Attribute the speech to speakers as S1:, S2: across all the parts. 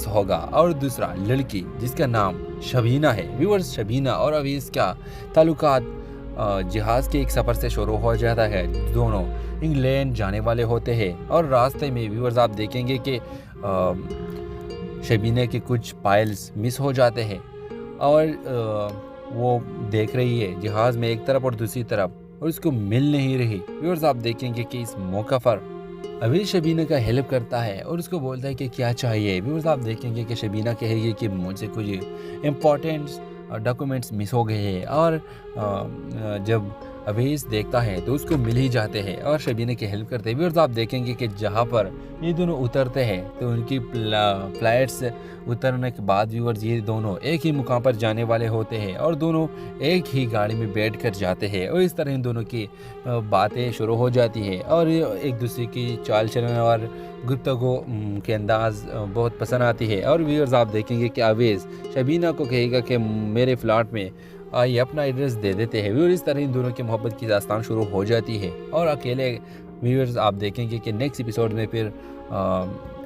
S1: होगा और दूसरा लड़की जिसका नाम शबीना है। व्यूअर्स, शबीना और अवीज़ का ताल्लुकात जहाज़ के एक सफ़र से शुरू हो जाता है। दोनों इंग्लैंड जाने वाले होते हैं और रास्ते में व्यूअर्स आप देखेंगे कि शबीना के कुछ पाइल्स मिस हो जाते हैं और वो देख रही है जहाज़ में एक तरफ और दूसरी तरफ और उसको मिल नहीं रही। व्यूअर्स आप देखेंगे कि इस मौका पर अभी शबीना का हेल्प करता है और उसको बोलता है कि क्या चाहिए। व्यूअर्स आप देखेंगे कि शबीना कहेगी कि मुझे कुछ इम्पोर्टेंट डॉक्यूमेंट्स मिस हो गए हैं और जब अवेश देखता है तो उसको मिल ही जाते हैं और शबीना की हेल्प करते हैं। व्यूअर्स आप देखेंगे कि जहाँ पर ये दोनों उतरते हैं तो उनकी फ्लाइट्स उतरने के बाद व्यूअर्स ये दोनों एक ही मुकाम पर जाने वाले होते हैं और दोनों एक ही गाड़ी में बैठ कर जाते हैं और इस तरह इन दोनों की बातें शुरू हो जाती है और एक दूसरे की चाल चलन और गुफ्तगू के अंदाज बहुत पसंद आती है। और व्यूअर्स आप देखेंगे कि अवेश शबीना को कहेगा कि मेरे फ्लैट में आइए अपना एड्रेस दे देते हैं। व्यूअर्स इस तरह इन दोनों की मोहब्बत की दास्तान शुरू हो जाती है और अकेले व्यूअर्स आप देखेंगे कि नेक्स्ट एपिसोड में फिर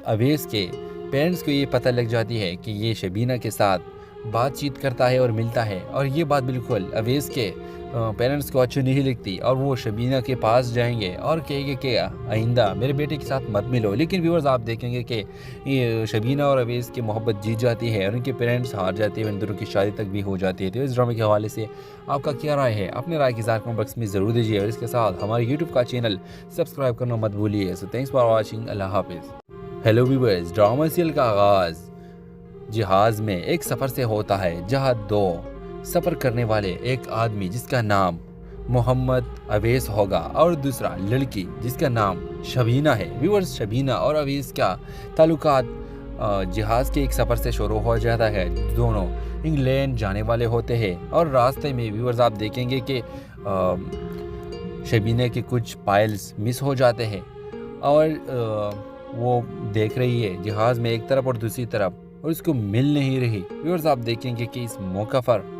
S1: अवेश के पेरेंट्स को ये पता लग जाती है कि ये शबीना के साथ बातचीत करता है और मिलता है और ये बात बिल्कुल अवेश के पेरेंट्स को अच्छी नहीं लगती और वो शबीना के पास जाएंगे और कहेंगे कि आइंदा मेरे बेटे के साथ मत मिलो। लेकिन व्यूअर्स आप देखेंगे कि ये शबीना और अवेश की मोहब्बत जीत जाती है और उनके पेरेंट्स हार जाते हैं, इन दोनों की शादी तक भी हो जाती है। तो इस ड्रामे के हवाले से आपका क्या राय है? अपने राय की ज़ाहिर कमेंट बॉक्स में ज़रूर दीजिए और इसके साथ हमारे यूट्यूब का चैनल सब्सक्राइब करना मत भूलिए। So thanks for watching. अल्लाह हाफिज़। हेलो व्यूअर्स, ड्रामा सीरियल का आगाज़ जहाज़ में एक सफ़र से होता है जहां दो सफ़र करने वाले, एक आदमी जिसका नाम मोहम्मद अवेश होगा और दूसरा लड़की जिसका नाम शबीना है। व्यूअर्स, शबीना और अवेश का ताल्लुकात जहाज़ के एक सफ़र से शुरू हो जाता है। दोनों इंग्लैंड जाने वाले होते हैं और रास्ते में व्यूअर्स आप देखेंगे कि शबीना के कुछ पाइल्स मिस हो जाते हैं और वो देख रही है जहाज़ में एक तरफ और दूसरी तरफ और उसको मिल नहीं रही। व्यूअर्स आप देखेंगे कि इस मौका पर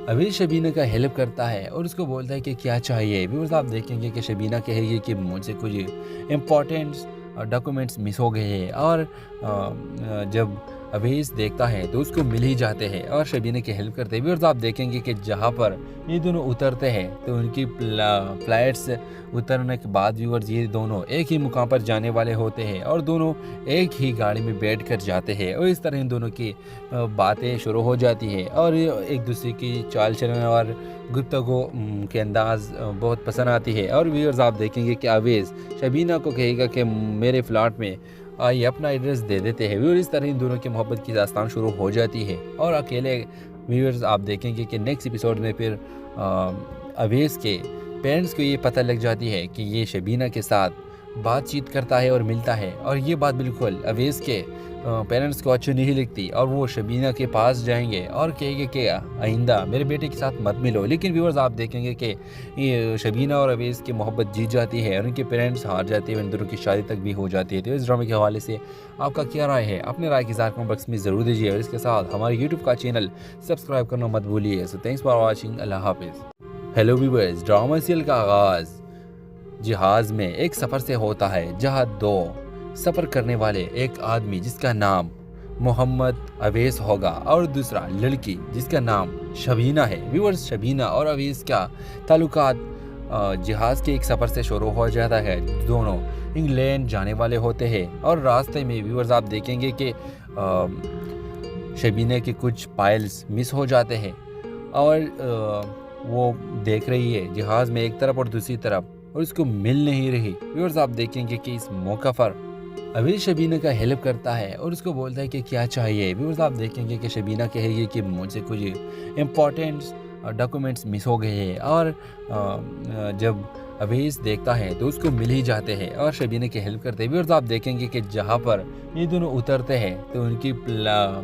S1: अवेश शबीना का हेल्प करता है और उसको बोलता है कि क्या चाहिए। व्यूअर्स आप देखेंगे कि शबीना कहेगी कि मुझे कुछ इम्पोर्टेंट डॉक्यूमेंट्स मिस हो गए हैं और जब अवेश देखता है तो उसको मिल ही जाते हैं और शबीना की हेल्प करते हैं। व्यूअर्स आप देखेंगे कि जहाँ पर ये दोनों उतरते हैं तो उनकी फ्लाइट्स उतरने के बाद व्यूअर्स ये दोनों एक ही मुकाम पर जाने वाले होते हैं और दोनों एक ही गाड़ी में बैठ कर जाते हैं और इस तरह इन दोनों की बातें शुरू हो जाती है और एक दूसरे की चाल चलन और गुफ्तगू के अंदाज बहुत पसंद आती है। और व्यूअर्स आप देखेंगे कि अवेश शबीना को कहेगा कि मेरे फ्लैट में आइए अपना एड्रेस दे देते हैं। व्यूअर्स इस तरह इन दोनों की मोहब्बत की दास्तान शुरू हो जाती है और अकेले व्यूअर्स आप देखेंगे कि नेक्स्ट एपिसोड में फिर अवेश के पेरेंट्स को ये पता लग जाती है कि ये शबीना के साथ बातचीत करता है और मिलता है और ये बात बिल्कुल अवेश के पेरेंट्स को अच्छी नहीं लगती और वो शबीना के पास जाएंगे और कहेंगे कि आइंदा मेरे बेटे के साथ मत मिलो। लेकिन व्यूअर्स आप देखेंगे कि ये शबीना और अवेश की मोहब्बत जीत जाती है और उनके पेरेंट्स हार जाते हैं, इन दोनों की शादी तक भी हो जाती है। तो इस ड्रामे के हवाले से आपका क्या राय है? अपने राय की ज़ाहिर कमेंट बॉक्स में ज़रूर दीजिए और इसके साथ हमारे यूट्यूब का चैनल सब्सक्राइब करना मत भूलिए। So thanks for watching. अल्लाह हाफिज़। हेलो व्यूअर्स, ड्रामा सीरियल का आगाज़ जहाज़ में एक सफ़र से होता है जहां दो सफ़र करने वाले, एक आदमी जिसका नाम मोहम्मद अवेश होगा और दूसरा लड़की जिसका नाम शबीना है। व्यूअर्स, शबीना और अवेश का ताल्लुकात जहाज़ के एक सफ़र से शुरू हो जाता है। दोनों इंग्लैंड जाने वाले होते हैं और रास्ते में व्यूअर्स आप देखेंगे कि शबीना के कुछ पाइल्स मिस हो जाते हैं और वो देख रही है जहाज़ में एक तरफ और दूसरी तरफ और उसको मिल नहीं रही। व्यूअर्स आप देखेंगे कि इस मौका पर अवेश शबीना का हेल्प करता है और उसको बोलता है कि क्या चाहिए। व्यूअर्स आप देखेंगे कि शबीना कहेगी कि मुझे कुछ इम्पोर्टेंट डॉक्यूमेंट्स मिस हो गए हैं और जब अवेश देखता है तो उसको मिल ही जाते हैं और शबीना की हेल्प करते हैं। व्यूअर्स आप देखेंगे कि जहाँ पर ये दोनों उतरते हैं तो उनकी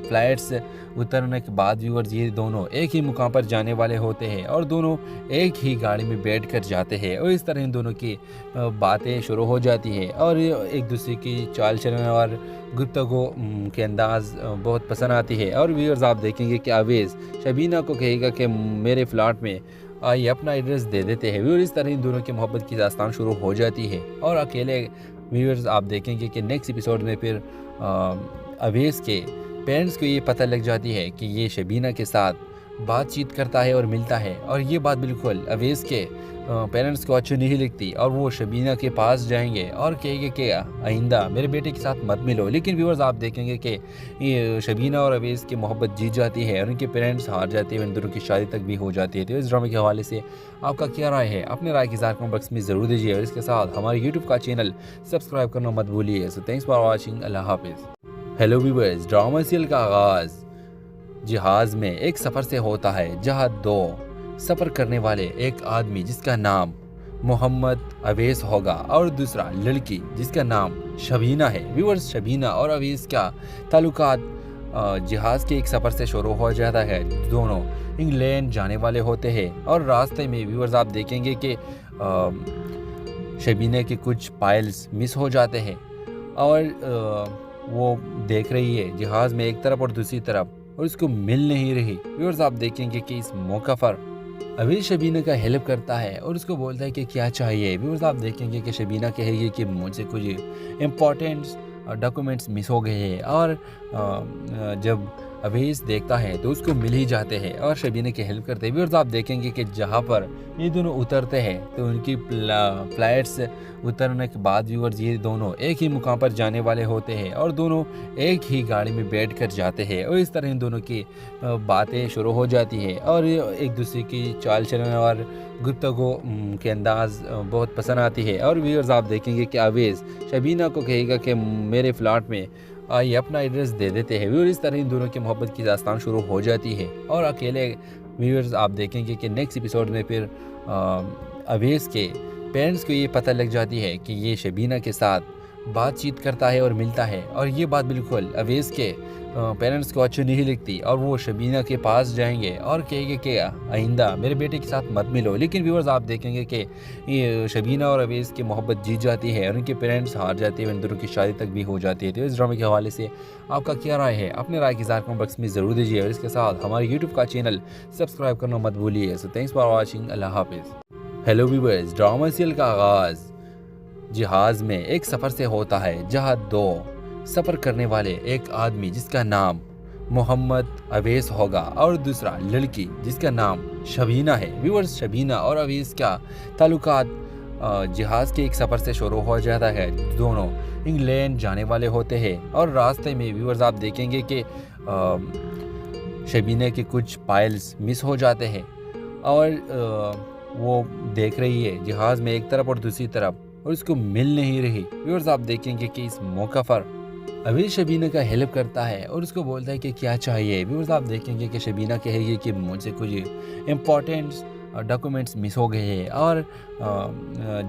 S1: फ्लाइट्स उतरने के बाद व्यूअर्स ये दोनों एक ही मुकाम पर जाने वाले होते हैं और दोनों एक ही गाड़ी में बैठ कर जाते हैं और इस तरह इन दोनों की बातें शुरू हो जाती है और एक दूसरे की चाल चलन और गुफ्तगू के अंदाज बहुत पसंद आती है। और व्यूअर्स आप देखेंगे कि अवेश शबीना को कहेगा कि मेरे फ्लैट में आइए अपना एड्रेस दे देते हैं। व्यूअर्स इस तरह इन दोनों की मोहब्बत की दास्तान शुरू हो जाती है और अकेले व्यूअर्स आप देखेंगे कि नेक्स्ट एपिसोड में फिर अवेश के पेरेंट्स को ये पता लग जाती है कि ये शबीना के साथ बातचीत करता है और मिलता है, और ये बात बिल्कुल अवेस के पेरेंट्स को अच्छी नहीं लगती, और वो शबीना के पास जाएंगे और कहेंगे कि आइंदा मेरे बेटे के साथ मत मिलो। लेकिन व्यूअर्स आप देखेंगे कि ये शबीना और अवेस की मोहब्बत जीत जाती है और उनके पेरेंट्स हार जाते हैं, इन दोनों की शादी तक भी हो जाती है। तो इस ड्रामे के हवाले से आपका क्या राय है? अपने राय की कमेंट बॉक्स में ज़रूर दीजिए, और इसके साथ हमारे यूट्यूब का चैनल सब्सक्राइब करना मत भूलिए। सो थैंक्स फॉर वॉचिंग, अल्लाह हाफिज़। हेलो व्यूअर्स, ड्रामा सीरियल का आगाज़ जहाज़ में एक सफ़र से होता है, जहां दो सफ़र करने वाले, एक आदमी जिसका नाम मोहम्मद अवेस होगा और दूसरा लड़की जिसका नाम शबीना है। व्यूअर्स, शबीना और अवेस का ताल्लुकात जहाज़ के एक सफ़र से शुरू हो जाता है। दोनों इंग्लैंड जाने वाले होते हैं, और रास्ते में व्यूअर्स आप देखेंगे कि शबीना के कुछ पाइल्स मिस हो जाते हैं, और वो देख रही है जहाज़ में एक तरफ और दूसरी तरफ, और उसको मिल नहीं रही। व्यूअर्स आप देखेंगे कि इस मौका पर अवेस शबीना का हेल्प करता है और उसको बोलता है कि क्या चाहिए। व्यूअर्स आप देखेंगे कि शबीना कहेगी कि मुझे कुछ इम्पोर्टेंट डॉक्यूमेंट्स मिस हो गए हैं, और जब अवेस देखता है तो उसको मिल ही जाते हैं और शबीना की हेल्प करते हैं। व्यूअर्स आप देखेंगे कि जहाँ पर ये दोनों उतरते हैं तो उनकी फ्लाइट्स उतरने के बाद व्यूअर्स ये दोनों एक ही मुकाम पर जाने वाले होते हैं, और दोनों एक ही गाड़ी में बैठ कर जाते हैं, और इस तरह इन दोनों की बातें शुरू हो जाती है, और एक दूसरे की चाल चलन और गुफ्तगू के अंदाज बहुत पसंद आती है। और व्यूअर्स आप देखेंगे कि अवेस शबीना को कहेगा कि मेरे फ्लैट में आइए अपना एड्रेस दे देते हैं। व्यूअर्स इस तरह इन दोनों की मोहब्बत की दास्तान शुरू हो जाती है, और अकेले व्यूअर्स आप देखेंगे कि नेक्स्ट एपिसोड में फिर अवेस के पेरेंट्स को ये पता लग जाती है कि ये शबीना के साथ बातचीत करता है और मिलता है, और ये बात बिल्कुल अवेस के पेरेंट्स को अच्छी नहीं लगती, और वो शबीना के पास जाएंगे और कहेंगे कि आइंदा मेरे बेटे के साथ मत मिलो। लेकिन व्यूअर्स आप देखेंगे कि ये शबीना और अवेस की मोहब्बत जीत जाती है और उनके पेरेंट्स हार जाते हैं, इन दोनों की शादी तक भी हो जाती है। तो इस ड्रामे के हवाले से आपका क्या राय है? अपने राय की कमेंट बॉक्स में ज़रूर दीजिए, और इसके साथ हमारे यूट्यूब का चैनल सब्सक्राइब करना मत भूलिए। सो थैंक्स फॉर वॉचिंग, अल्लाह हाफिज़। हेलो व्यूअर्स, ड्रामा सीरियल का आगाज़ जहाज़ में एक सफ़र से होता है, जहां दो सफ़र करने वाले, एक आदमी जिसका नाम मोहम्मद अवेस होगा और दूसरा लड़की जिसका नाम शबीना है। व्यूअर्स, शबीना और अवेस का ताल्लुकात जहाज़ के एक सफ़र से शुरू हो जाता है। दोनों इंग्लैंड जाने वाले होते हैं, और रास्ते में व्यूअर्स आप देखेंगे कि शबीना के कुछ पाइल्स मिस हो जाते हैं, और वो देख रही है जहाज़ में एक तरफ और दूसरी तरफ, और उसको मिल नहीं रही। व्यूअर्स आप देखेंगे कि इस मौका पर अवेस शबीना का हेल्प करता है और उसको बोलता है कि क्या चाहिए। व्यूअर्स आप देखेंगे कि शबीना कहेगी कि मुझे कुछ इम्पोर्टेंट डॉक्यूमेंट्स मिस हो गए हैं, और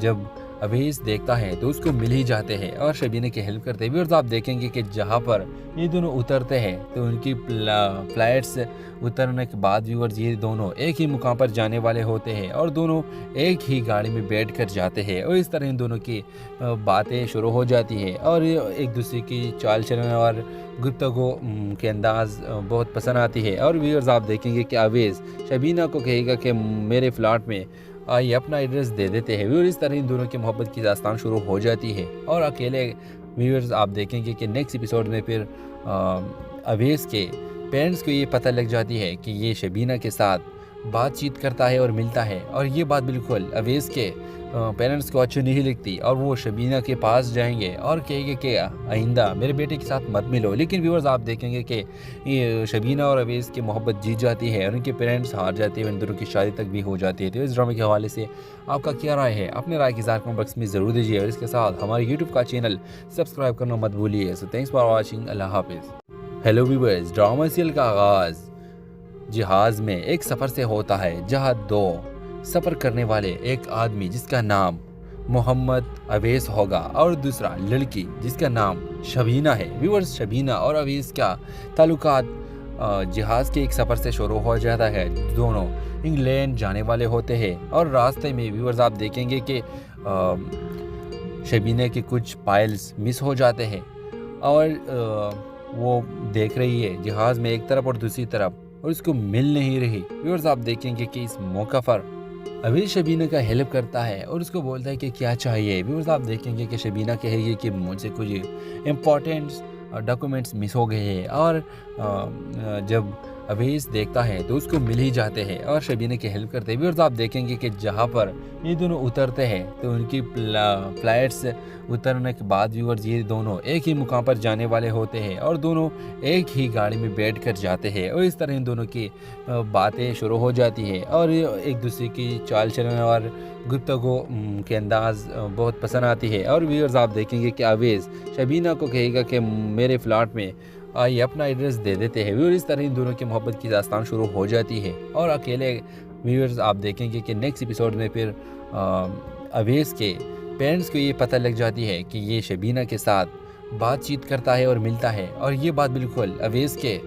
S1: जब अवेस देखता है तो उसको मिल ही जाते हैं और शबीना की हेल्प करते हैं। व्यूअर्स आप देखेंगे कि जहाँ पर ये दोनों उतरते हैं तो उनकी फ्लाइट्स उतरने के बाद व्यूअर्स ये दोनों एक ही मुकाम पर जाने वाले होते हैं, और दोनों एक ही गाड़ी में बैठ कर जाते हैं, और इस तरह इन दोनों की बातें शुरू हो जाती है, और एक दूसरे की चाल चलन और गुफ्तगू के अंदाज बहुत पसंद आती है। और व्यूअर्स आप देखेंगे कि अवेस शबीना को कहेगा कि मेरे फ्लैट में आइए अपना एड्रेस दे देते हैं। व्यूअर्स इस तरह इन दोनों की मोहब्बत की दास्तान शुरू हो जाती है, और अकेले व्यूअर्स आप देखेंगे कि नेक्स्ट एपिसोड में फिर अवेस के पेरेंट्स को ये पता लग जाती है कि ये शबीना के साथ बातचीत करता है और मिलता है, और ये बात बिल्कुल अवेस के पेरेंट्स को अच्छी नहीं लगती, और वो शबीना के पास जाएंगे और कहेंगे कि आइंदा मेरे बेटे के साथ मत मिलो। लेकिन व्यूअर्स आप देखेंगे कि ये शबीना और अवेस की मोहब्बत जीत जाती है और उनके पेरेंट्स हार जाते हैं, इन दोनों की शादी तक भी हो जाती है। तो इस ड्रामे के हवाले से आपका क्या राय है? अपने राय की कमेंट बॉक्स में ज़रूर दीजिए, और इसके साथ हमारे यूट्यूब का चैनल सब्सक्राइब करना मत भूलिए। सो थैंक्स फॉर वॉचिंग, अल्लाह हाफिज़। हेलो व्यूअर्स, ड्रामा सीरियल का आगाज़ जहाज़ में एक सफ़र से होता है, जहां दो सफ़र करने वाले, एक आदमी जिसका नाम मोहम्मद अवेस होगा और दूसरा लड़की जिसका नाम शबीना है। व्यूअर्स, शबीना और अवेस का ताल्लुकात जहाज़ के एक सफ़र से शुरू हो जाता है। दोनों इंग्लैंड जाने वाले होते हैं, और रास्ते में व्यूअर्स आप देखेंगे कि शबीना के कुछ पाइल्स मिस हो जाते हैं, और वो देख रही है जहाज़ में एक तरफ और दूसरी तरफ, और उसको मिल नहीं रही। व्यूअर्स आप देखेंगे कि इस मौका पर अवेस शबीना का हेल्प करता है और उसको बोलता है कि क्या चाहिए। व्यूअर्स आप देखेंगे कि शबीना कहेगी कि मुझे कुछ इम्पोर्टेंट ڈاکومنٹس مس ہو گئے ہیں اور جب اویس دیکھتا ہے تو اس کو مل ہی جاتے ہیں اور شبینہ کی ہیلپ کرتے ہیں۔ ویورز آپ دیکھیں گے کہ جہاں پر یہ دونوں اترتے ہیں تو ان کی فلائٹس اترنے کے بعد ویورز یہ دونوں ایک ہی مقام پر جانے والے ہوتے ہیں اور دونوں ایک ہی گاڑی میں بیٹھ کر جاتے ہیں اور اس طرح ان دونوں کی باتیں شروع ہو جاتی ہیں اور ایک دوسرے کی چال چلن اور گفتگو کے انداز بہت پسند آتی ہے۔ اور ویورز آپ دیکھیں گے کہ اویس شبینہ کو کہے گا کہ میرے فلاٹ میں آئیے اپنا ایڈریس دے دیتے ہیں اور اس طرح ان دونوں کی محبت کی داستان شروع ہو جاتی ہے۔ اور اکیلے ویورز آپ دیکھیں گے کہ نیکسٹ ایپیسوڈ میں پھر اویس کے پیرنٹس کو یہ پتہ لگ جاتی ہے کہ یہ شبینہ کے ساتھ بات چیت کرتا ہے اور ملتا ہے، اور یہ بات بالکل اویس کے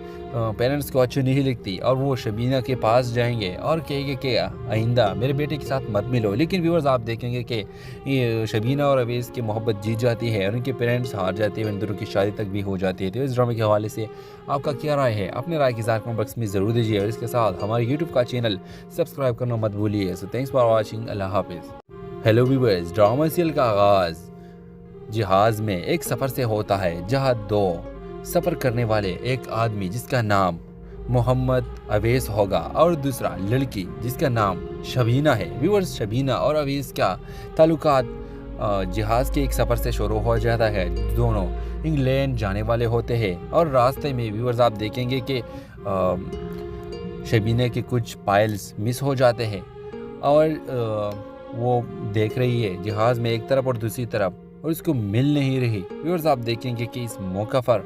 S1: پیرنٹس کو اچھی نہیں لگتی اور وہ شبینہ کے پاس جائیں گے اور کہیں گے کہ آئندہ میرے بیٹے کے ساتھ مت ملو۔ لیکن ویورز آپ دیکھیں گے کہ یہ شبینہ اور اویس کی محبت جیت جاتی ہے اور ان کے پیرنٹس ہار جاتے ہیں، ان دونوں کی شادی تک بھی ہو جاتی ہے۔ تو اس ڈرامے کے حوالے سے آپ کا کیا رائے ہے؟ اپنے رائے کی اظہار کمنٹ باکس میں ضرور دیجیے اور اس کے ساتھ ہمارے یوٹیوب کا چینل سبسکرائب کرنا مت بھولیے۔ سو تھینکس فار واچنگ، اللہ حافظ۔ ہیلو ویورز، ڈرامہ سیریل کا آغاز جہاز میں ایک سفر سے ہوتا ہے جہاں دو سفر کرنے والے، ایک آدمی جس کا نام محمد اویس ہوگا اور دوسرا لڑکی جس کا نام شبینہ ہے۔ ویورز، شبینہ اور اویس کا تعلقات جہاز کے ایک سفر سے شروع ہو جاتا ہے۔ دونوں انگلینڈ جانے والے ہوتے ہیں اور راستے میں ویورز آپ دیکھیں گے کہ شبینہ کے کچھ فائلز مس ہو جاتے ہیں اور وہ دیکھ رہی ہے جہاز میں ایک طرف اور دوسری طرف اور اس کو مل نہیں رہی۔ ویورز آپ دیکھیں گے کہ اس موقع پر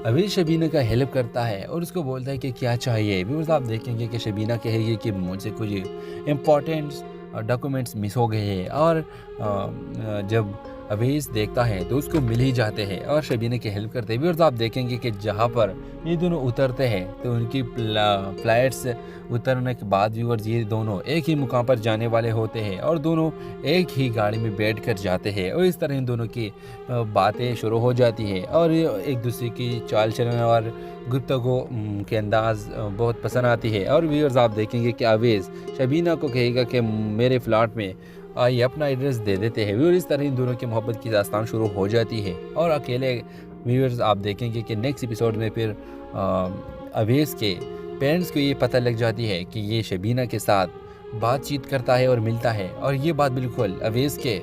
S1: اویس شبینہ کا ہیلپ کرتا ہے اور اس کو بولتا ہے کہ کیا چاہیے۔ ویورز آپ دیکھیں گے کہ شبینہ کہے گی کہ مجھ سے کچھ امپورٹنٹ ڈاکومنٹس مس ہو گئے ہیں اور جب اویس دیکھتا ہے تو اس کو مل ہی جاتے ہیں اور شبینہ کی ہیلپ کرتے ہیں۔ ویورز آپ دیکھیں گے کہ جہاں پر یہ دونوں اترتے ہیں تو ان کی فلائٹس اترنے کے بعد ویورز یہ دونوں ایک ہی مقام پر جانے والے ہوتے ہیں اور دونوں ایک ہی گاڑی میں بیٹھ کر جاتے ہیں اور اس طرح ان دونوں کی باتیں شروع ہو جاتی ہے اور ایک دوسرے کی چال چلن اور گفتگو کے انداز بہت پسند آتی ہے۔ اور ویورز آپ دیکھیں گے کہ اویس شبینہ کو کہے گا کہ میرے فلاٹ میں آئیے اپنا ایڈریس دے دیتے ہیں اور اس طرح ان دونوں کی محبت کی داستان شروع ہو جاتی ہے۔ اور اکیلے ویورز آپ دیکھیں گے کہ نیکسٹ ایپیسوڈ میں پھر اویس کے پیرنٹس کو یہ پتہ لگ جاتی ہے کہ یہ شبینہ کے ساتھ بات چیت کرتا ہے اور ملتا ہے، اور یہ بات بالکل اویس کے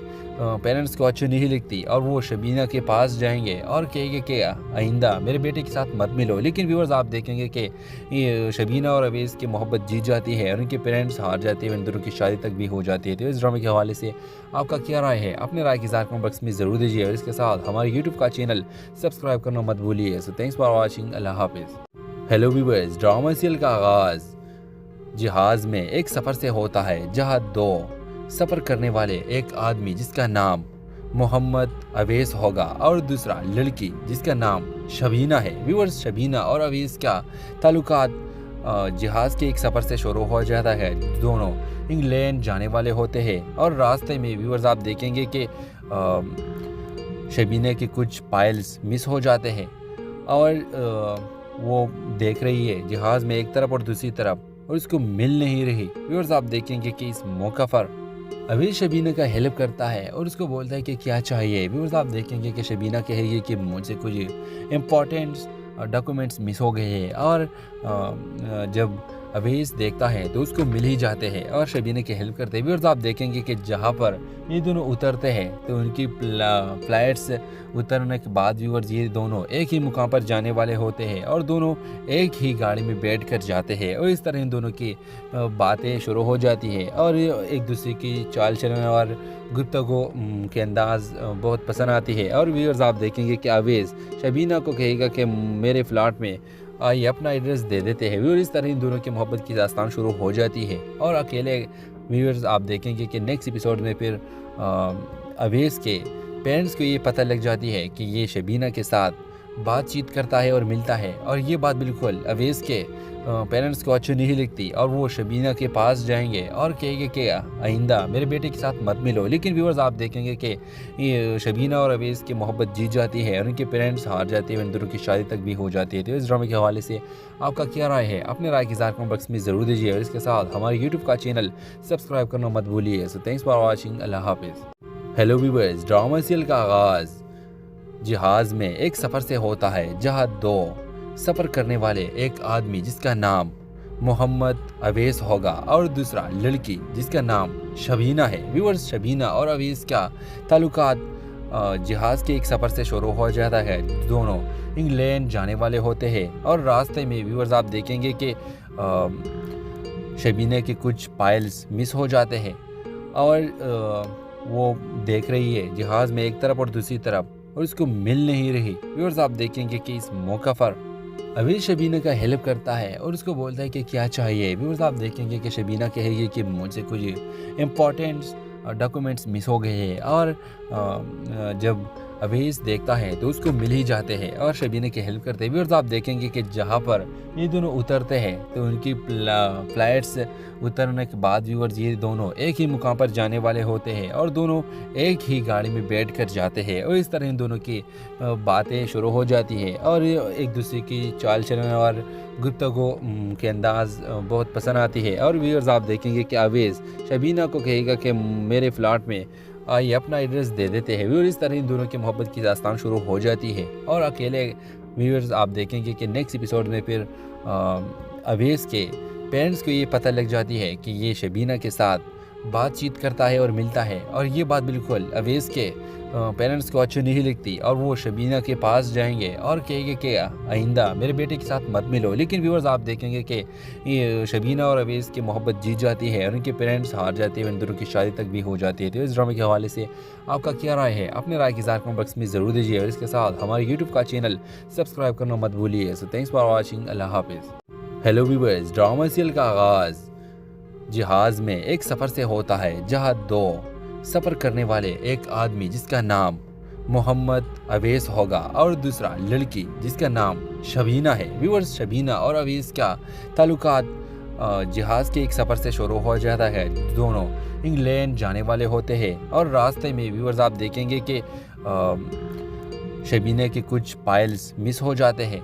S1: پیرنٹس کو اچھی نہیں لگتی اور وہ شبینہ کے پاس جائیں گے اور کہیں گے کہ آئندہ میرے بیٹے کے ساتھ مت ملو۔ لیکن ویورز آپ دیکھیں گے کہ یہ شبینہ اور اویس کی محبت جیت جاتی ہے اور ان کے پیرنٹس ہار جاتے ہیں، ان دونوں کی شادی تک بھی ہو جاتی ہے۔ تو اس ڈرامے کے حوالے سے آپ کا کیا رائے ہے؟ اپنے رائے کی اظہار کمنٹ باکس میں ضرور دیجیے اور اس کے ساتھ ہمارے یوٹیوب کا چینل سبسکرائب کرنا مت بھولیے۔ سو تھینکس فار واچنگ، اللہ حافظ۔ ہیلو ویورز، ڈرامہ سیریل کا آغاز جہاز میں ایک سفر سے ہوتا ہے جہاں دو سفر کرنے والے، ایک آدمی جس کا نام محمد اویس ہوگا اور دوسرا لڑکی جس کا نام شبینہ ہے۔ ویورز، شبینہ اور اویس کا تعلقات جہاز کے ایک سفر سے شروع ہو جاتا ہے۔ دونوں انگلینڈ جانے والے ہوتے ہیں اور راستے میں ویورز آپ دیکھیں گے کہ شبینہ کے کچھ فائلز مس ہو جاتے ہیں اور وہ دیکھ رہی ہے جہاز میں ایک طرف اور دوسری طرف اور اس کو مل نہیں رہی۔ ویورز آپ دیکھیں گے کہ اس موقع پر اویس شبینہ کا ہیلپ کرتا ہے اور اس کو بولتا ہے کہ کیا چاہیے۔ ویورز آپ دیکھیں گے کہ شبینہ کہے گی کہ مجھ سے کچھ امپورٹنٹ ڈاکومنٹس مس ہو گئے ہیں اور جب اویس دیکھتا ہے تو اس کو مل ہی جاتے ہیں اور شبینہ کی ہیلپ کرتے ہیں۔ ویورز آپ دیکھیں گے کہ جہاں پر یہ دونوں اترتے ہیں تو ان کی فلائٹس اترنے کے بعد ویورز یہ دونوں ایک ہی مقام پر جانے والے ہوتے ہیں اور دونوں ایک ہی گاڑی میں بیٹھ کر جاتے ہیں اور اس طرح ان دونوں کی باتیں شروع ہو جاتی ہے اور ایک دوسرے کی چال چلن اور گفتگو کے انداز بہت پسند آتی ہے۔ اور ویورز آپ دیکھیں گے کہ اویس شبینہ کو کہے گا کہ میرے فلاٹ میں آئیے اپنا ایڈریس دے دیتے ہیں اور اس طرح ان دونوں کی محبت کی داستان شروع ہو جاتی ہے۔ اور اکیلے ویورز آپ دیکھیں گے کہ نیکسٹ ایپیسوڈ میں پھر اویس کے پیرنٹس کو یہ پتہ لگ جاتی ہے کہ یہ شبینہ کے ساتھ بات چیت کرتا ہے اور ملتا ہے، اور یہ بات بالکل اویس کے پیرنٹس کو اچھی نہیں لگتی اور وہ شبینہ کے پاس جائیں گے اور کہیں گے کہ آئندہ میرے بیٹے کے ساتھ مت ملو۔ لیکن ویورز آپ دیکھیں گے کہ یہ شبینہ اور اویس کی محبت جیت جاتی ہے اور ان کے پیرنٹس ہار جاتے ہیں، ان دونوں کی شادی تک بھی ہو جاتی ہے۔ تو اس ڈرامے کے حوالے سے آپ کا کیا رائے ہے؟ اپنے رائے کی اظہار کمنٹ باکس میں ضرور دیجیے اور اس کے ساتھ ہمارے یوٹیوب کا چینل سبسکرائب کرنا مت بھولیے۔ سو تھینکس فار واچنگ، اللہ حافظ۔ ہیلو ویورز، ڈرامہ سیریل کا آغاز جہاز میں ایک سفر سے ہوتا ہے جہاں دو سفر کرنے والے، ایک آدمی جس کا نام محمد اویس ہوگا اور دوسرا لڑکی جس کا نام شبینہ ہے۔ ویورز، شبینہ اور اویس کا تعلقات جہاز کے ایک سفر سے شروع ہو جاتا ہے۔ دونوں انگلینڈ جانے والے ہوتے ہیں اور راستے میں ویورز آپ دیکھیں گے کہ شبینہ کے کچھ فائلز مس ہو جاتے ہیں اور وہ دیکھ رہی ہے جہاز میں ایک طرف اور دوسری طرف اور اس کو مل نہیں رہی۔ ویورز آپ دیکھیں گے کہ اس موقع پر اویس شبینہ کا ہیلپ کرتا ہے اور اس کو بولتا ہے کہ کیا چاہیے۔ ویورز آپ دیکھیں گے کہ شبینہ کہے گی کہ مجھ سے کچھ امپورٹنٹ ڈاکومنٹس مس ہو گئے ہیں، اور جب اویس دیکھتا ہے تو اس کو مل ہی جاتے ہیں اور شبینہ کی ہیلپ کرتے ہیں۔ ویورز آپ دیکھیں گے کہ جہاں پر یہ دونوں اترتے ہیں تو ان کی فلائٹس اترنے کے بعد ویورز یہ دونوں ایک ہی مقام پر جانے والے ہوتے ہیں اور دونوں ایک ہی گاڑی میں بیٹھ کر جاتے ہیں، اور اس طرح ان دونوں کی باتیں شروع ہو جاتی ہیں اور ایک دوسرے کی چال چلن اور گفتگو کے انداز بہت پسند آتی ہے۔ اور ویورز آپ دیکھیں گے کہ اویس شبینہ کو کہے گا کہ میرے فلیٹ میں آئیے اپنا ایڈریس دے دیتے ہیں۔ ویورز، اس طرح ان دونوں کی محبت کی داستان شروع ہو جاتی ہے اور اکیلے ویورز آپ دیکھیں گے کہ نیکسٹ ایپیسوڈ میں پھر اویس کے پیرنٹس کو یہ پتہ لگ جاتی ہے کہ یہ شبینہ کے ساتھ بات چیت کرتا ہے اور ملتا ہے، اور یہ بات بالکل اویس کے پیرنٹس کو اچھی نہیں لگتی اور وہ شبینہ کے پاس جائیں گے اور کہیں گے کہ آئندہ میرے بیٹے کے ساتھ مت ملو۔ لیکن ویورز آپ دیکھیں گے کہ یہ شبینہ اور اویس کی محبت جیت جاتی ہے اور ان کے پیرنٹس ہار جاتے ہیں، ان دونوں کی شادی تک بھی ہو جاتی ہے۔ تو اس ڈرامے کے حوالے سے آپ کا کیا رائے ہے؟ اپنے رائے کی اظہار کمنٹ باکس میں ضرور دیجیے، اور اس کے ساتھ ہمارے یوٹیوب کا چینل سبسکرائب کرنا مت بھولیے۔ سو تھینکس فار واچنگ، اللہ حافظ۔ ہیلو ویورز، ڈرامہ سیریل کا آغاز جہاز میں ایک سفر سے ہوتا ہے جہاں دو سفر کرنے والے، ایک آدمی جس کا نام محمد اویس ہوگا اور دوسرا لڑکی جس کا نام شبینہ ہے۔ ویورز، شبینہ اور اویس کا تعلقات جہاز کے ایک سفر سے شروع ہو جاتا ہے۔ دونوں انگلینڈ جانے والے ہوتے ہیں اور راستے میں ویورز آپ دیکھیں گے کہ شبینہ کے کچھ فائلز مس ہو جاتے ہیں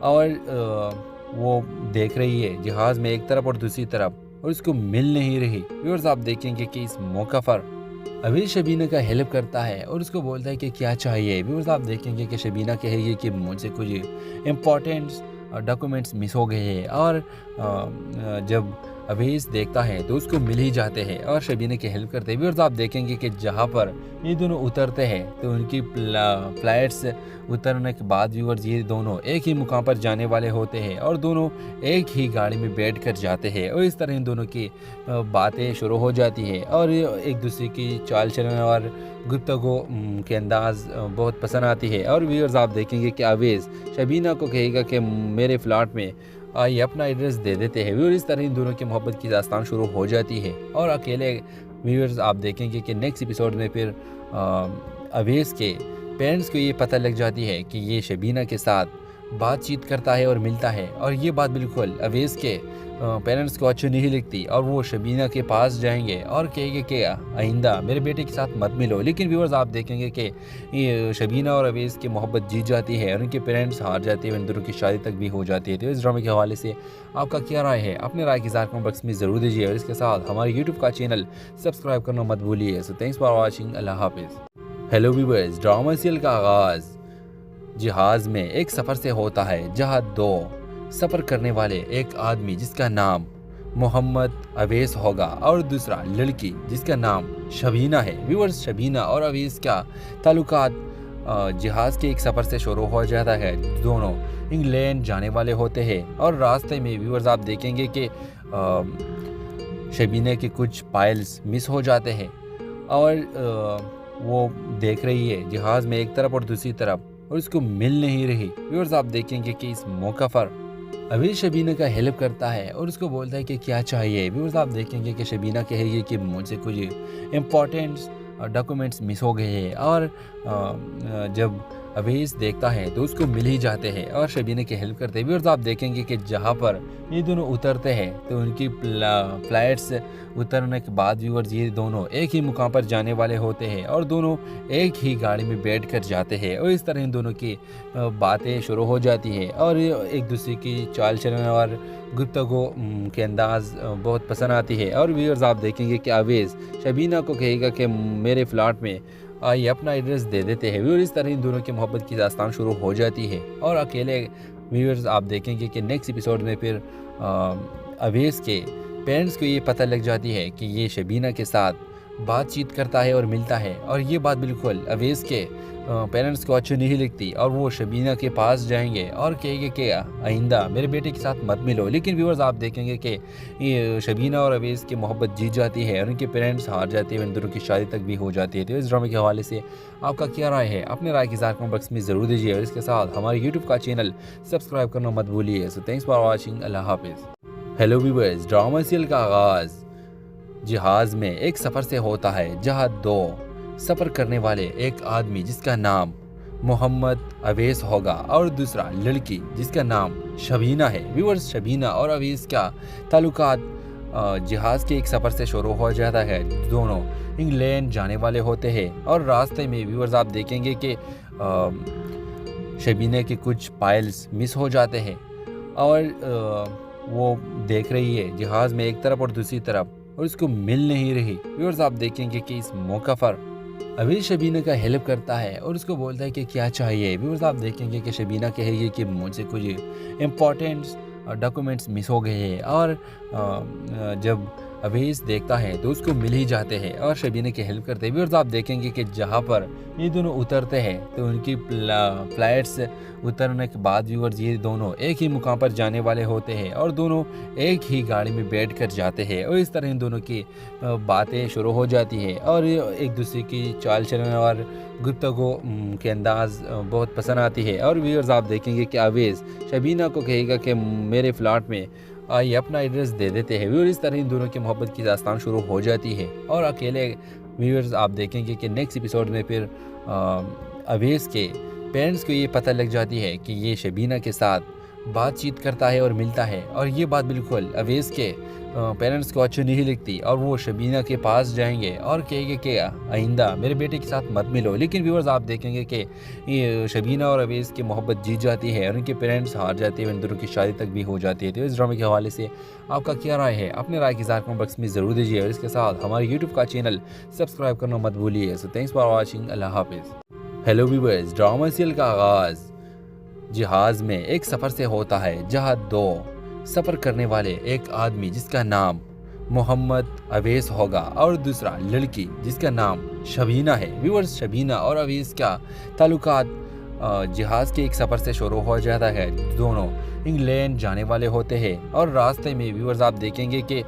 S1: اور وہ دیکھ رہی ہے جہاز میں ایک طرف اور دوسری طرف اور اس کو مل نہیں رہی۔ ویورز آپ دیکھیں گے کہ اس موقع پر اویس شبینہ کا ہیلپ کرتا ہے اور اس کو بولتا ہے کہ کیا چاہیے۔ ویورز آپ دیکھیں گے کہ شبینہ کہے گی کہ مجھ سے کچھ امپورٹنٹ ڈاکومنٹس مس ہو گئے ہیں، اور جب اویس دیکھتا ہے تو اس کو مل ہی جاتے ہیں اور شبینہ کی ہیلپ کرتے ہیں۔ ویورز آپ دیکھیں گے کہ جہاں پر یہ دونوں اترتے ہیں تو ان کی فلائٹس اترنے کے بعد ویورز یہ دونوں ایک ہی مقام پر جانے والے ہوتے ہیں اور دونوں ایک ہی گاڑی میں بیٹھ کر جاتے ہیں، اور اس طرح ان دونوں کی باتیں شروع ہو جاتی ہیں اور ایک دوسرے کی چال چلن اور گفتگو کے انداز بہت پسند آتی ہے۔ اور ویورز آپ دیکھیں گے کہ اویس شبینہ کو کہے گا کہ میرے فلیٹ میں آئیے اپنا ایڈریس دے دیتے ہیں۔ ویورز، اس طرح ان دونوں کی محبت کی داستان شروع ہو جاتی ہے اور اکیلے ویورز آپ دیکھیں گے کہ نیکسٹ ایپیسوڈ میں پھر اویس کے پیرنٹس کو یہ پتہ لگ جاتی ہے کہ یہ شبینہ کے ساتھ بات چیت کرتا ہے اور ملتا ہے، اور یہ بات بالکل اویس کے پیرنٹس کو اچھی نہیں لگتی اور وہ شبینہ کے پاس جائیں گے اور کہیں گے کہ آئندہ میرے بیٹے کے ساتھ مت ملو۔ لیکن ویورز آپ دیکھیں گے کہ یہ شبینہ اور اویس کی محبت جیت جاتی ہے اور ان کے پیرنٹس ہار جاتے ہیں، ان دونوں کی شادی تک بھی ہو جاتی ہے۔ تو اس ڈرامے کے حوالے سے آپ کا کیا رائے ہے؟ اپنے رائے کی اظہار کمنٹ باکس میں ضرور دیجیے، اور اس کے ساتھ ہمارے یوٹیوب کا چینل سبسکرائب کرنا مت بھولیے۔ سو تھینکس فار واچنگ، اللہ حافظ۔ ہیلو ویورز، ڈرامہ سیریل کا آغاز جہاز میں ایک سفر سے ہوتا ہے جہاں دو سفر کرنے والے، ایک آدمی جس کا نام محمد اویس ہوگا اور دوسرا لڑکی جس کا نام شبینہ ہے۔ ویورز، شبینہ اور اویس کا تعلقات جہاز کے ایک سفر سے شروع ہو جاتا ہے۔ دونوں انگلینڈ جانے والے ہوتے ہیں اور راستے میں ویورز آپ دیکھیں گے کہ شبینہ کے کچھ فائلز مس ہو جاتے ہیں اور وہ دیکھ رہی ہے جہاز میں ایک طرف اور دوسری طرف اور اس کو مل نہیں رہی۔ ویورز آپ دیکھیں گے کہ اس موقع پر اویس شبینہ کا ہیلپ کرتا ہے اور اس کو بولتا ہے کہ کیا چاہیے۔ ویورز آپ دیکھیں گے کہ شبینہ کہے گی کہ مجھ سے کچھ امپورٹنٹ ڈاکومنٹس مس ہو گئے ہیں، اور جب اویس دیکھتا ہے تو اس کو مل ہی جاتے ہیں اور شبینہ کی ہیلپ کرتے ہیں۔ ویورز آپ دیکھیں گے کہ جہاں پر یہ دونوں اترتے ہیں تو ان کی فلائٹس اترنے کے بعد ویورز یہ دونوں ایک ہی مقام پر جانے والے ہوتے ہیں اور دونوں ایک ہی گاڑی میں بیٹھ کر جاتے ہیں، اور اس طرح ان دونوں کی باتیں شروع ہو جاتی ہیں اور ایک دوسرے کی چال چلن اور گفتگو کے انداز بہت پسند آتی ہے۔ اور ویورز آپ دیکھیں گے کہ اویس شبینہ کو کہے گا کہ میرے فلیٹ میں आइए अपना एड्रेस दे देते हैं। व्यूअर्स इस तरह इन दोनों की मोहब्बत की दास्तान शुरू हो जाती है और अकेले व्यूअर्स आप देखेंगे कि नेक्स्ट एपिसोड में फिर अवेश के पेरेंट्स को ये पता लग जाती है कि ये शबीना के साथ बातचीत करता है और मिलता है, और ये बात बिल्कुल अवेश के पेरेंट्स को अच्छी नहीं लगती और वो शबीना के पास जाएंगे और कहेंगे कि आइंदा मेरे बेटे के साथ मत मिलो। लेकिन व्यूअर्स आप देखेंगे कि ये शबीना और अवेश की मोहब्बत जीत जाती है और उनके पेरेंट्स हार जाते हैं, इन दोनों की शादी तक भी हो जाती है। तो इस ड्रामे के हवाले से आपका क्या राय है? अपने राय की इज़हार कमेंट बॉक्स में ज़रूर दीजिए और इसके साथ हमारे यूट्यूब का चैनल सब्सक्राइब करना मत भूलिए। So thanks for watching. अल्लाह हाफिज़। हेलो व्यूअर्स, ड्रामा सीरियल का आगाज़ जहाज़ में एक सफ़र से होता है जहां दो सफ़र करने वाले, एक आदमी जिसका नाम मोहम्मद अवेश होगा और दूसरा लड़की जिसका नाम शबीना है। व्यूअर्स शबीना और अवेश का ताल्लुकात जहाज़ के एक सफ़र से शुरू हो जाता है। दोनों इंग्लैंड जाने वाले होते हैं और रास्ते में व्यूअर्स आप देखेंगे कि शबीना के कुछ पाइल्स मिस हो जाते हैं और वो देख रही है जहाज़ में एक तरफ और दूसरी तरफ और उसको मिल नहीं रही। व्यूअर्स आप देखेंगे कि इस मौका पर अवेश शबीना का हेल्प करता है और उसको बोलता है कि क्या चाहिए। व्यूअर्स आप देखेंगे कि शबीना कहेगी कि मुझे कुछ इम्पोर्टेंट डॉक्यूमेंट्स मिस हो गए हैं और जब अवेश देखता है तो उसको मिल ही जाते हैं और शबीना की हेल्प करते हैं। व्यूअर्स आप देखेंगे कि जहाँ पर ये दोनों उतरते हैं तो उनकी फ्लाइट्स उतरने के बाद व्यूअर्स ये दोनों एक ही मुकाम पर जाने वाले होते हैं और दोनों एक ही गाड़ी में बैठ कर जाते हैं और इस तरह इन दोनों की बातें शुरू हो जाती है और एक दूसरे की चाल चलन और गुफ्तगू के अंदाज बहुत पसंद आती है। और व्यूअर्स आप देखेंगे कि अवेश शबीना को कहेगा कि मेरे फ्लैट में आइए अपना एड्रेस दे देते हैं। व्यूअर्स इस तरह इन दोनों की मोहब्बत की दास्तान शुरू हो जाती है और अकेले व्यूअर्स आप देखेंगे कि नेक्स्ट एपिसोड में फिर अवेश के पेरेंट्स को ये पता लग जाती है कि ये शबीना के साथ बातचीत करता है और मिलता है, और ये बात बिल्कुल अवेश के पेरेंट्स को अच्छी नहीं लगती और वो शबीना के पास जाएंगे और कहेंगे कि आइंदा मेरे बेटे के साथ मत मिलो। लेकिन व्यूअर्स आप देखेंगे कि ये शबीना और अवेश की मोहब्बत जीत जाती है और उनके पेरेंट्स हार जाते हैं, इन दोनों की शादी तक भी हो जाती है। तो इस ड्रामे के हवाले से आपका क्या राय है? अपने राय की इज़हार कमेंट बॉक्स में ज़रूर दीजिए और इसके साथ हमारे यूट्यूब का चैनल सब्सक्राइब करना मत भूलिए। So thanks for watching. अल्लाह हाफिज़। हेलो व्यूअर्स, ड्रामा सीरियल का आगाज़ जहाज़ में एक सफ़र से होता है जहां दो सफ़र करने वाले, एक आदमी जिसका नाम मोहम्मद अवेश होगा और दूसरा लड़की जिसका नाम शबीना है। व्यूअर्स शबीना और अवेश का ताल्लुकात जहाज़ के एक सफ़र से शुरू हो जाता है। दोनों इंग्लैंड जाने वाले होते हैं और रास्ते में व्यूअर्स आप देखेंगे कि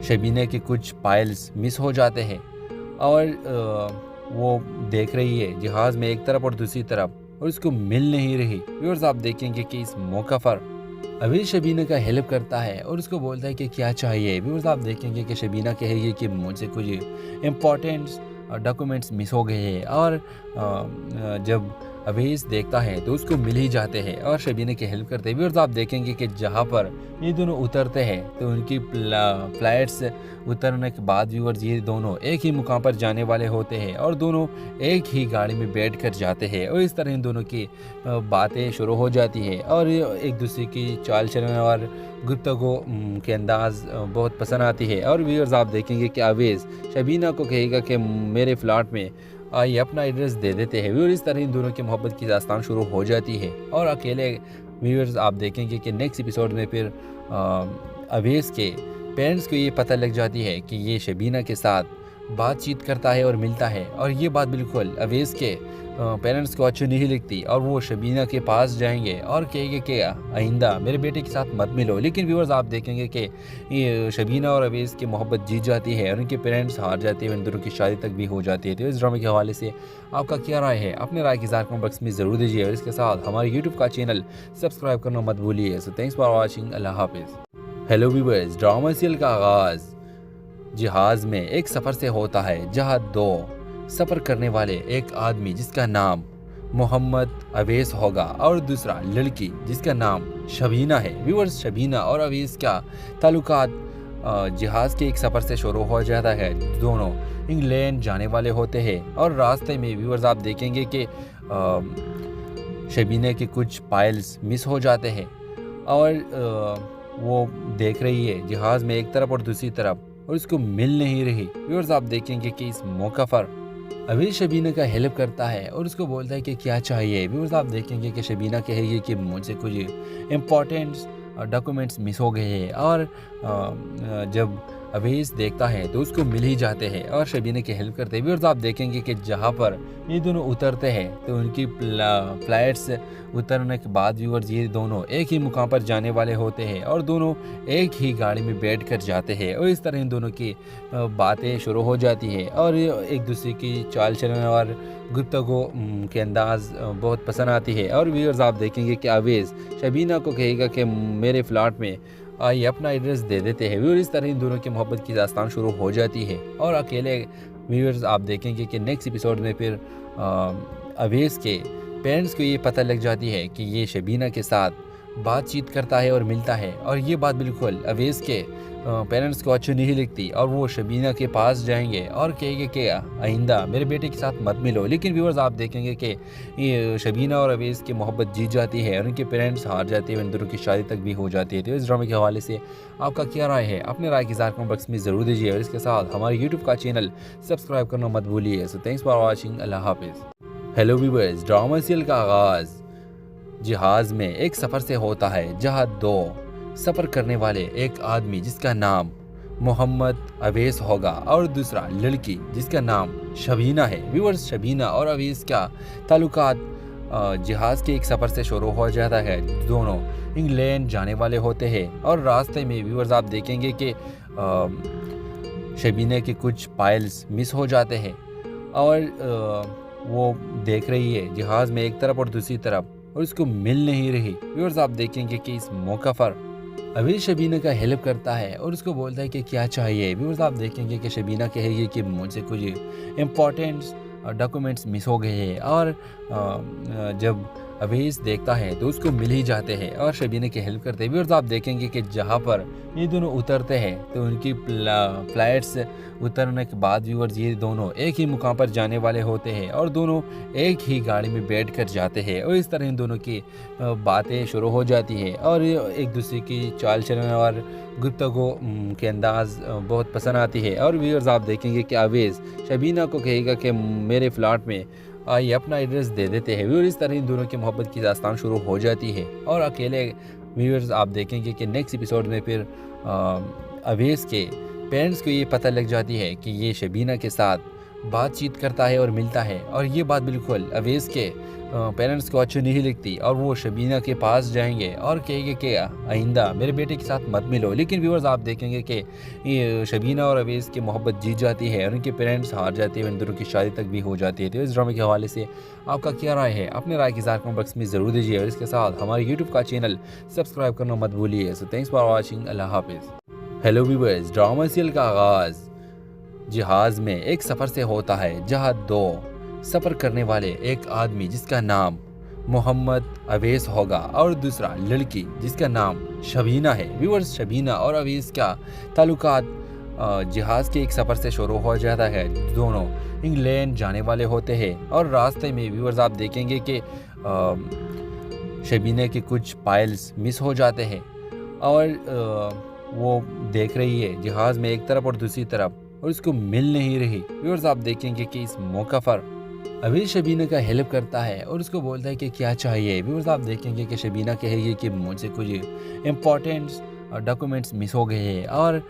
S1: शबीना के कुछ पाइल्स मिस हो जाते हैं और वो देख रही है जहाज़ में एक तरफ और दूसरी तरफ और उसको मिल नहीं रही। व्यूअर्स आप देखेंगे कि इस मौका पर अवेश शबीना का हेल्प करता है और उसको बोलता है कि क्या चाहिए। व्यूअर्स आप देखेंगे कि शबीना कहेगी कि मुझे कुछ इम्पोर्टेंट डॉक्यूमेंट्स मिस हो गए हैं और जब अवेश देखता है तो उसको मिल ही जाते हैं और शबीना की हेल्प करते हैं। व्यूअर्स आप देखेंगे कि जहाँ पर ये दोनों उतरते हैं तो उनकी फ्लाइट्स उतरने के बाद व्यूअर्स ये दोनों एक ही मुकाम पर जाने वाले होते हैं और दोनों एक ही गाड़ी में बैठ कर जाते हैं और इस तरह इन दोनों की बातें शुरू हो जाती है और एक दूसरे की चाल चलन और गुफ्तगू के अंदाज बहुत पसंद आती है। और व्यूअर्स आप देखेंगे कि अवेश शबीना को कहेगा कि मेरे फ्लैट में आइए अपना एड्रेस दे देते हैं। व्यूअर्स इस तरह इन दोनों की मोहब्बत की दास्तान शुरू हो जाती है और अकेले व्यूअर्स आप देखेंगे कि नेक्स्ट एपिसोड में फिर अवेश के पेरेंट्स को ये पता लग जाती है कि ये शबीना के साथ बातचीत करता है और मिलता है, और ये बात बिल्कुल अवेश के पेरेंट्स को अच्छी नहीं लगती और वो शबीना के पास जाएंगे और कहेंगे कि आइंदा मेरे बेटे के साथ मत मिलो। लेकिन व्यूअर्स आप देखेंगे कि ये शबीना और अवेश की मोहब्बत जीत जाती है और उनके पेरेंट्स हार जाते हैं, इन दोनों की शादी तक भी हो जाती है। तो इस ड्रामे के हवाले से आपका क्या राय है? अपने राय की इज़हार कमेंट बॉक्स में ज़रूर दीजिए और इसके साथ हमारे यूट्यूब का चैनल सब्सक्राइब करना मत भूलिए। So thanks for watching. अल्लाह हाफिज़। हेलो व्यूअर्स, ड्रामा सीरियल का आगाज़ जहाज़ में एक सफ़र से होता है जहां दो सफ़र करने वाले, एक आदमी जिसका नाम मोहम्मद अवेश होगा और दूसरा लड़की जिसका नाम शबीना है। व्यूअर्स शबीना और अवेश का ताल्लुकात जहाज़ के एक सफ़र से शुरू हो जाता है। दोनों इंग्लैंड जाने वाले होते हैं और रास्ते में व्यूअर्स आप देखेंगे कि शबीना के कुछ पाइल्स मिस हो जाते हैं और वो देख रही है जहाज़ में एक तरफ और दूसरी तरफ और उसको मिल नहीं रही। व्यूअर्स आप देखेंगे कि इस मौका पर अवेश शबीना का हेल्प करता है और उसको बोलता है कि क्या चाहिए। व्यूअर्स आप देखेंगे कि शबीना कहेगी कि मुझे कुछ इम्पोर्टेंट डॉक्यूमेंट्स मिस हो गए हैं और जब अवेश देखता है तो उसको मिल ही जाते हैं और शबीना की हेल्प करते हैं। व्यूअर्स आप देखेंगे कि जहाँ पर ये दोनों उतरते हैं तो उनकी फ्लाइट्स उतरने के बाद व्यूअर्स ये दोनों एक ही मुकाम पर जाने वाले होते हैं और दोनों एक ही गाड़ी में बैठ कर जाते हैं और इस तरह इन दोनों की बातें शुरू हो जाती है और एक दूसरे की चाल चलन और गुफ्तगू के अंदाज बहुत पसंद आती है। और व्यूअर्स आप देखेंगे कि अवेश शबीना को कहेगा कि मेरे फ्लैट में आइए अपना एड्रेस दे देते हैं। व्यूअर्स इस तरह इन दोनों की मोहब्बत की दास्तान शुरू हो जाती है और अकेले व्यूअर्स आप देखेंगे कि नेक्स्ट एपिसोड में फिर अवेश के पेरेंट्स को ये पता लग जाती है कि ये शबीना के साथ बातचीत करता है और मिलता है और ये बात बिल्कुल अवेश के पेरेंट्स को अच्छी नहीं लगती और वो शबीना के पास जाएंगे और कहेंगे कि आइंदा मेरे बेटे के साथ मत मिलो। लेकिन व्यूअर्स आप देखेंगे कि ये शबीना और अवेश की मोहब्बत जीत जाती है और उनके पेरेंट्स हार जाते हैं, इन दोनों की शादी तक भी हो जाती है। तो इस ड्रामे के हवाले से आपका क्या राय है? अपने राय की कमेंट बॉक्स में ज़रूर दीजिए और इसके साथ हमारे यूट्यूब का चैनल सब्सक्राइब करना मत भूलिए। So thanks for watching. अल्लाह हाफिज़। हेलो व्यूअर्स, ड्रामा सीरियल का आगाज़ जहाज़ में एक सफ़र से होता है जहां दो सफ़र करने वाले, एक आदमी जिसका नाम मोहम्मद अवेश होगा और दूसरा लड़की जिसका नाम शबीना है। व्यूअर्स शबीना और अवेश का ताल्लुकात जहाज़ के एक सफ़र से शुरू हो जाता है। दोनों इंग्लैंड जाने वाले होते हैं और रास्ते में व्यूअर्स आप देखेंगे कि शबीना के कुछ फाइल्स मिस हो जाते हैं और वो देख रही है जहाज़ में एक तरफ और दूसरी तरफ और उसको मिल नहीं रही। व्यूअर्स आप देखेंगे कि इस मौका पर अवेश शबीना का हेल्प करता है और उसको बोलता है कि क्या चाहिए। व्यूअर्स आप देखेंगे कि शबीना कहेगी कि मुझे कुछ इम्पोर्टेंट डॉक्यूमेंट्स मिस हो गए हैं और जब अवेश देखता है तो उसको मिल ही जाते हैं और शबीना की हेल्प करते हैं। व्यूअर्स आप देखेंगे कि जहाँ पर ये दोनों उतरते हैं तो उनकी फ्लाइट्स उतरने के बाद व्यूअर्स ये दोनों एक ही मुकाम पर जाने वाले होते हैं और दोनों एक ही गाड़ी में बैठ कर जाते हैं और इस तरह इन दोनों की बातें शुरू हो जाती है और एक दूसरे की चाल चलन और गुफ्तगू के अंदाज बहुत पसंद आती है। और व्यूअर्स आप देखेंगे कि अवेश शबीना को कहेगा कि मेरे फ्लैट में आइए अपना एड्रेस दे देते हैं। व्यूअर्स इस तरह इन दोनों की मोहब्बत की दास्तान शुरू हो जाती है और अकेले व्यूअर्स आप देखेंगे कि नेक्स्ट एपिसोड में फिर अवेश के पेरेंट्स को ये पता लग जाती है कि ये शबीना के साथ बातचीत करता है और मिलता है और ये बात बिल्कुल अवेश के पेरेंट्स को अच्छी नहीं लगती और वो शबीना के पास जाएंगे और कहेंगे कि आइंदा मेरे बेटे के साथ मत मिलो। लेकिन व्यूअर्स आप देखेंगे कि ये शबीना और अवेश की मोहब्बत जीत जाती है और उनके पेरेंट्स हार जाते हैं, इन दोनों की शादी तक भी हो जाती है। तो इस ड्रामे के हवाले से आपका क्या राय है? अपने राय की कमेंट बॉक्स में ज़रूर दीजिए और इसके साथ हमारे यूट्यूब का चैनल सब्सक्राइब करना मत भूलिए। So thanks for watching. अल्लाह हाफिज़। हेलो व्यूअर्स, ड्रामा सीरियल का आगाज़ जहाज़ में एक सफ़र से होता है जहां दो सफ़र करने वाले, एक आदमी जिसका नाम मोहम्मद अवेश होगा और दूसरा लड़की जिसका नाम शबीना है। व्यूअर्स शबीना और अवेश का ताल्लुकात जहाज़ के एक सफ़र से शुरू हो जाता है। दोनों इंग्लैंड जाने वाले होते हैं और रास्ते में व्यूअर्स आप देखेंगे कि शबीना के कुछ फाइल्स मिस हो जाते हैं और वो देख रही है जहाज़ में एक तरफ और दूसरी तरफ और उसको मिल नहीं रही। व्यूअर्स आप देखेंगे कि इस मौका पर अवेश शबीना का हेल्प करता है और उसको बोलता है कि क्या चाहिए। व्यूअर्स आप देखेंगे कि शबीना कहेगी कि मुझे कुछ इम्पोर्टेंट डॉक्यूमेंट्स मिस हो गए हैं और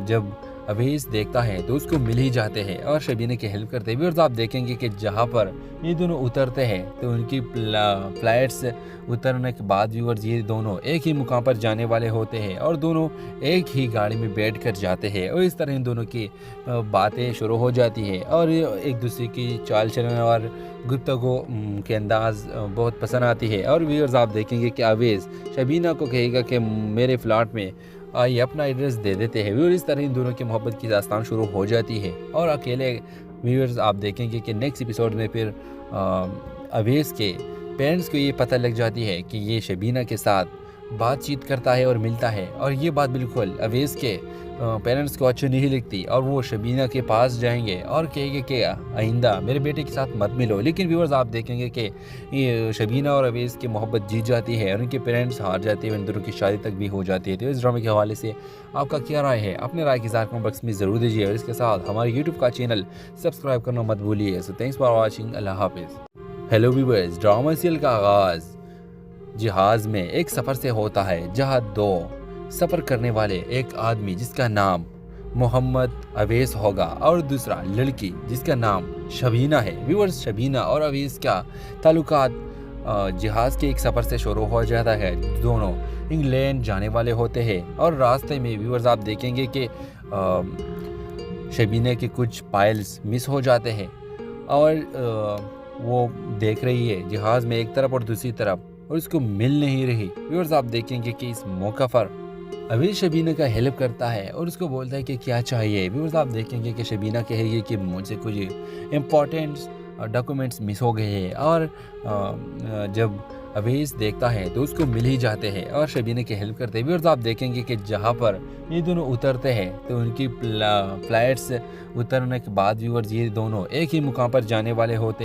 S1: जब अवेश देखता है तो उसको मिल ही जाते हैं और शबीना की हेल्प करते हैं। व्यूअर्स आप देखेंगे कि जहाँ पर ये दोनों उतरते हैं तो उनकी फ्लाइट्स उतरने के बाद व्यूअर्स ये दोनों एक ही मुकाम पर जाने वाले होते हैं और दोनों एक ही गाड़ी में बैठ कर जाते हैं और इस तरह इन दोनों की बातें शुरू हो जाती है और एक दूसरे की चाल चलन और गुफ्तगू के अंदाज बहुत पसंद आती है। और व्यूअर्स आप देखेंगे कि अवेश शबीना को कहेगा कि मेरे फ्लैट में आइए अपना एड्रेस दे देते हैं। व्यूअर्स इस तरह इन दोनों की मोहब्बत की दास्तान शुरू हो जाती है और अकेले व्यूअर्स आप देखेंगे कि नेक्स्ट एपिसोड में फिर अवेश के पेरेंट्स को ये पता लग जाती है कि ये शबीना के साथ بات چیت کرتا ہے اور ملتا ہے، اور یہ بات بالکل اویس کے پیرنٹس کو اچھی نہیں لگتی، اور وہ شبینہ کے پاس جائیں گے اور کہیں گے کہ آئندہ میرے بیٹے کے ساتھ مت ملو۔ لیکن ویورز آپ دیکھیں گے کہ یہ شبینہ اور اویس کی محبت جیت جاتی ہے اور ان کے پیرنٹس ہار جاتے ہیں، ان دونوں کی شادی تک بھی ہو جاتی ہے۔ تو اس ڈرامے کے حوالے سے آپ کا کیا رائے ہے؟ اپنے رائے کی اظہار کمنٹ باکس میں ضرور دیجیے، اور اس کے ساتھ ہمارے یوٹیوب کا چینل سبسکرائب کرنا مت بھولیے۔ سو تھینکس فار واچنگ، اللہ حافظ۔ ہیلو ویورز، ڈرامہ سیریل کا آغاز جہاز میں ایک سفر سے ہوتا ہے، جہاں دو سفر کرنے والے، ایک آدمی جس کا نام محمد اویس ہوگا اور دوسرا لڑکی جس کا نام شبینہ ہے۔ ویورز، شبینہ اور اویس کا تعلقات جہاز کے ایک سفر سے شروع ہو جاتا ہے۔ دونوں انگلینڈ جانے والے ہوتے ہیں، اور راستے میں ویورز آپ دیکھیں گے کہ شبینہ کے کچھ فائلز مس ہو جاتے ہیں، اور وہ دیکھ رہی ہے جہاز میں ایک طرف اور دوسری طرف، اور اس کو مل نہیں رہی۔ ویورز آپ دیکھیں گے کہ اس موقع پر اویس شبینہ کا ہیلپ کرتا ہے اور اس کو بولتا ہے کہ کیا چاہیے۔ ویورز آپ دیکھیں گے کہ شبینہ کہے گی کہ مجھ سے کچھ امپورٹنٹس ڈاکومنٹس مس ہو گئے ہیں، اور جب اویس دیکھتا ہے تو اس کو مل ہی جاتے ہیں اور شبینہ کی ہیلپ کرتے ہیں۔ ویورز آپ دیکھیں گے کہ جہاں پر یہ دونوں اترتے ہیں تو ان کی فلائٹس اترنے کے بعد ویورز یہ دونوں ایک ہی مقام پر جانے والے ہوتے ہیں۔